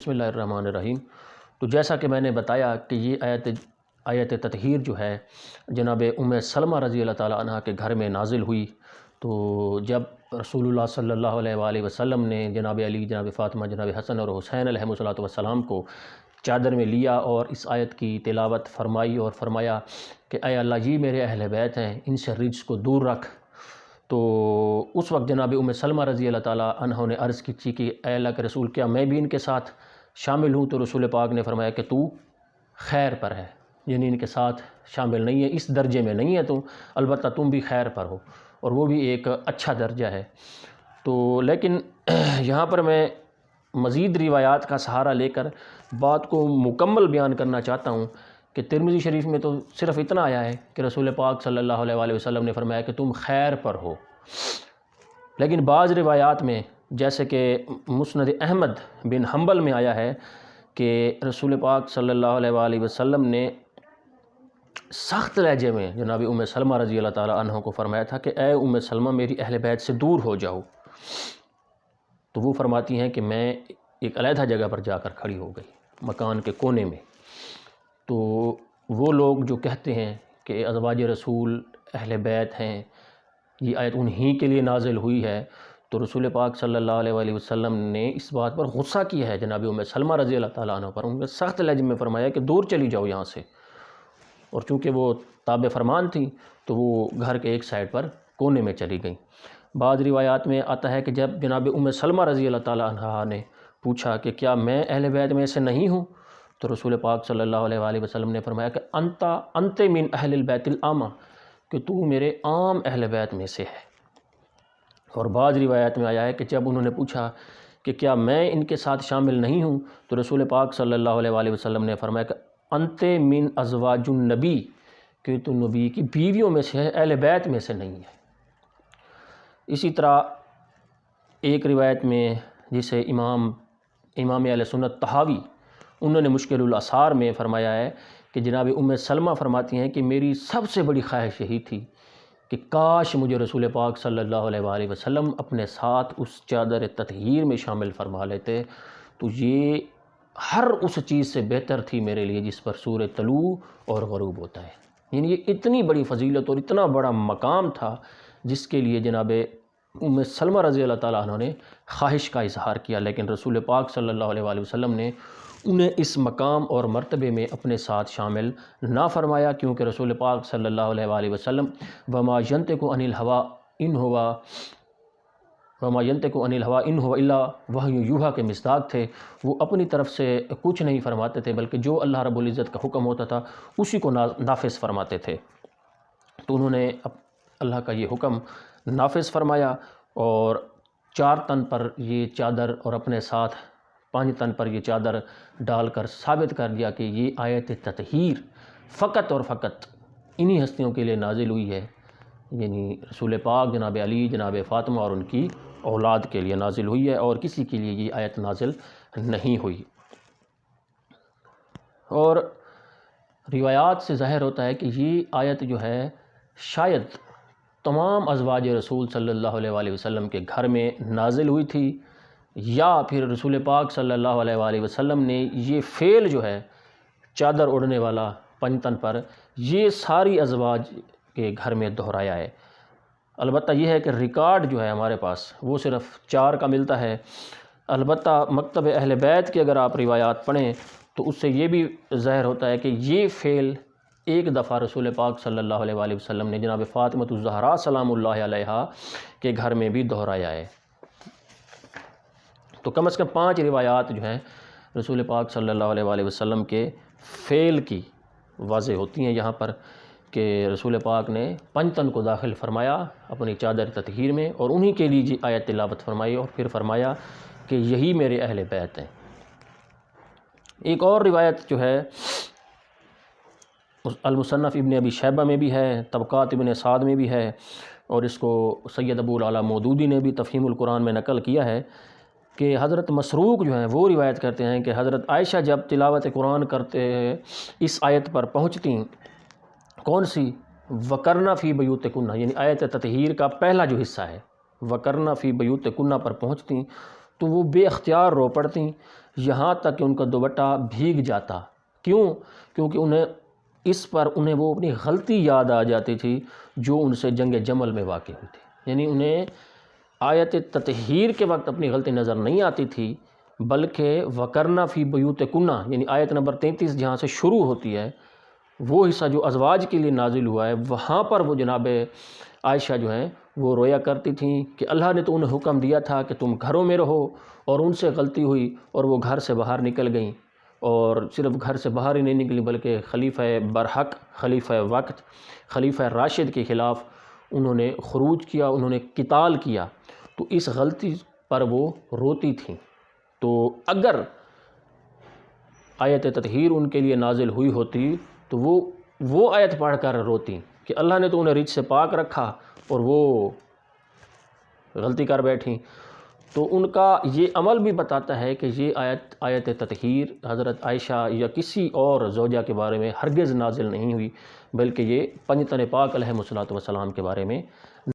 بسم اللہ الرحمن الرحیم۔ تو جیسا کہ میں نے بتایا کہ یہ آیت تطہیر جو ہے جناب سلمہ رضی اللہ تعالیٰ عنہ کے گھر میں نازل ہوئی۔ تو جب رسول اللہ صلی اللہ علیہ وآلہ وسلم نے جناب علی، جناب فاطمہ، جناب حسن اور حسین علیہ السلام کو چادر میں لیا اور اس آیت کی تلاوت فرمائی اور فرمایا کہ اے اللہ یہ میرے اہل بیت ہیں، ان سے رجس کو دور رکھ۔ تو اس وقت جناب سلمہ رضی اللہ تعالیٰ عنہ نے عرض کی تھی کہ اے اللہ کے رسول، کیا میں بھی ان کے ساتھ شامل ہوں؟ تو رسول پاک نے فرمایا کہ تو خیر پر ہے، یعنی ان کے ساتھ شامل نہیں ہے، اس درجے میں نہیں ہے تو، البتہ تم بھی خیر پر ہو، اور وہ بھی ایک اچھا درجہ ہے۔ تو لیکن یہاں پر میں مزید روایات کا سہارا لے کر بات کو مکمل بیان کرنا چاہتا ہوں کہ ترمذی شریف میں تو صرف اتنا آیا ہے کہ رسول پاک صلی اللہ علیہ وآلہ وسلم نے فرمایا کہ تم خیر پر ہو، لیکن بعض روایات میں جیسے کہ مسند احمد بن حنبل میں آیا ہے کہ رسول پاک صلی اللہ علیہ وآلہ وسلم نے سخت لہجے میں جناب سلمہ رضی اللہ تعالیٰ عنہ کو فرمایا تھا کہ اے سلمہ میری اہل بیت سے دور ہو جاؤ۔ تو وہ فرماتی ہیں کہ میں ایک علیحدہ جگہ پر جا کر کھڑی ہو گئی، مکان کے کونے میں۔ تو وہ لوگ جو کہتے ہیں کہ ازواج رسول اہل بیت ہیں، یہ آیت انہی کے لیے نازل ہوئی ہے، تو رسول پاک صلی اللہ علیہ وآلہ وسلم نے اس بات پر غصہ کیا ہے جناب سلمہ رضی اللہ تعالیٰ عنہ پر، ان کے سخت لہجے میں فرمایا کہ دور چلی جاؤ یہاں سے۔ اور چونکہ وہ تابع فرمان تھیں تو وہ گھر کے ایک سائڈ پر کونے میں چلی گئیں۔ بعض روایات میں آتا ہے کہ جب جناب سلمہ رضی اللہ تعالیٰ عنہ نے پوچھا کہ کیا میں اہل بیت میں سے نہیں ہوں؟ تو رسول پاک صلی اللہ علیہ وآلہ وسلم نے فرمایا کہ انت من اہل البیت العامہ، کہ تو میرے عام اہل بیت میں سے ہے۔ اور بعض روایات میں آیا ہے کہ جب انہوں نے پوچھا کہ کیا میں ان کے ساتھ شامل نہیں ہوں؟ تو رسول پاک صلی اللہ علیہ وآلہ وسلم نے فرمایا کہ انت من ازواج النبی، کہ تو نبی کی بیویوں میں سے ہے، اہل بیت میں سے نہیں ہے۔ اسی طرح ایک روایت میں جسے امام اہل سنت طحاوی انہوں نے مشکل الاثار میں فرمایا ہے کہ جناب سلمہ فرماتی ہیں کہ میری سب سے بڑی خواہش یہی تھی کہ کاش مجھے رسول پاک صلی اللہ علیہ وآلہ وسلم اپنے ساتھ اس چادر تطہیر میں شامل فرما لیتے، تو یہ ہر اس چیز سے بہتر تھی میرے لیے جس پر سورج طلوع اور غروب ہوتا ہے۔ یعنی یہ اتنی بڑی فضیلت اور اتنا بڑا مقام تھا جس کے لیے جناب سلمہ رضی اللہ تعالیٰ عنہ نے خواہش کا اظہار کیا، لیکن رسول پاک صلی اللہ علیہ وآلہ وسلم نے انہیں اس مقام اور مرتبے میں اپنے ساتھ شامل نہ فرمایا، کیونکہ رسول پاک صلی اللہ علیہ وآلہ وسلم وما ينطق عن الهوى ان هو الا وحی یوحی کے مصداق تھے۔ وہ اپنی طرف سے کچھ نہیں فرماتے تھے بلکہ جو اللہ رب العزت کا حکم ہوتا تھا اسی کو نافذ فرماتے تھے۔ تو انہوں نے اللہ کا یہ حکم نافذ فرمایا اور 4 تن پر یہ چادر اور اپنے ساتھ 5 تن پر یہ چادر ڈال کر ثابت کر دیا کہ یہ آیت تطہیر فقط اور فقط انہی ہستیوں کے لیے نازل ہوئی ہے، یعنی رسول پاک، جناب علی، جناب فاطمہ اور ان کی اولاد کے لیے نازل ہوئی ہے، اور کسی کے لیے یہ آیت نازل نہیں ہوئی۔ اور روایات سے ظاہر ہوتا ہے کہ یہ آیت جو ہے شاید تمام ازواج رسول صلی اللہ علیہ وآلہ وسلم کے گھر میں نازل ہوئی تھی، یا پھر رسول پاک صلی اللہ علیہ وآلہ وسلم نے یہ فعل جو ہے چادر اڑنے والا 5 تن پر، یہ ساری ازواج کے گھر میں دہرایا ہے۔ البتہ یہ ہے کہ ریکارڈ جو ہے ہمارے پاس وہ صرف 4 کا ملتا ہے۔ البتہ مکتب اہل بیت کی اگر آپ روایات پڑھیں تو اس سے یہ بھی ظاہر ہوتا ہے کہ یہ فعل ایک دفعہ رسول پاک صلی اللہ علیہ وآلہ وسلم نے جناب فاطمۃ الزہراء سلام اللہ علیہا کے گھر میں بھی دہرایا ہے۔ تو کم از کم 5 روایات جو ہیں رسول پاک صلی اللہ علیہ وآلہ وسلم کے فعل کی واضح ہوتی ہیں یہاں پر، کہ رسول پاک نے 5 تن کو داخل فرمایا اپنی چادر تطہیر میں، اور انہی کے لیے آیت تلاوت فرمائی اور پھر فرمایا کہ یہی میرے اہل بیت ہیں۔ ایک اور روایت جو ہے المصنف ابن ابی شیبہ میں بھی ہے، طبقات ابن سعد میں بھی ہے، اور اس کو سید ابو العلا مودودی نے بھی تفہیم القرآن میں نقل کیا ہے کہ حضرت مسروق جو ہیں وہ روایت کرتے ہیں کہ حضرت عائشہ جب تلاوت قرآن کرتے اس آیت پر پہنچتیں، کون سی؟ وَقَرْنَ فِي بَيُوتِكُنَّ، یعنی آیت تطہیر کا پہلا جو حصہ ہے، وَقَرْنَ فِي بَيُوتِكُنَّ پر پہنچتیں تو وہ بے اختیار رو پڑتیں، یہاں تک کہ ان کا دوپٹہ بھیگ جاتا۔ کیوں؟ کیونکہ انہیں وہ اپنی غلطی یاد آ جاتی تھی جو ان سے جنگ جمل میں واقع ہوئی تھی۔ یعنی انہیں آیت تطہیر کے وقت اپنی غلطی نظر نہیں آتی تھی، بلکہ وَقَرْنَ فِي بُيُوتِكُنَّ یعنی آیت نمبر 33 جہاں سے شروع ہوتی ہے، وہ حصہ جو ازواج کے لیے نازل ہوا ہے، وہاں پر وہ جناب عائشہ جو ہیں وہ رویا کرتی تھیں کہ اللہ نے تو انہیں حکم دیا تھا کہ تم گھروں میں رہو، اور ان سے غلطی ہوئی اور وہ گھر سے باہر نکل گئیں، اور صرف گھر سے باہر ہی نہیں نکلی بلکہ خلیفہ برحق، خلیفہ وقت، خلیفہ راشد کے خلاف انہوں نے خروج کیا، انہوں نے قتال کیا، تو اس غلطی پر وہ روتی تھیں۔ تو اگر آیت تطہیر ان کے لیے نازل ہوئی ہوتی تو وہ آیت پڑھ کر روتی کہ اللہ نے تو انہیں رجس سے پاک رکھا اور وہ غلطی کر بیٹھیں۔ تو ان کا یہ عمل بھی بتاتا ہے کہ یہ آیت تطہیر حضرت عائشہ یا کسی اور زوجہ کے بارے میں ہرگز نازل نہیں ہوئی، بلکہ یہ پنجتن پاک علیہ الصلوۃ والسلام کے بارے میں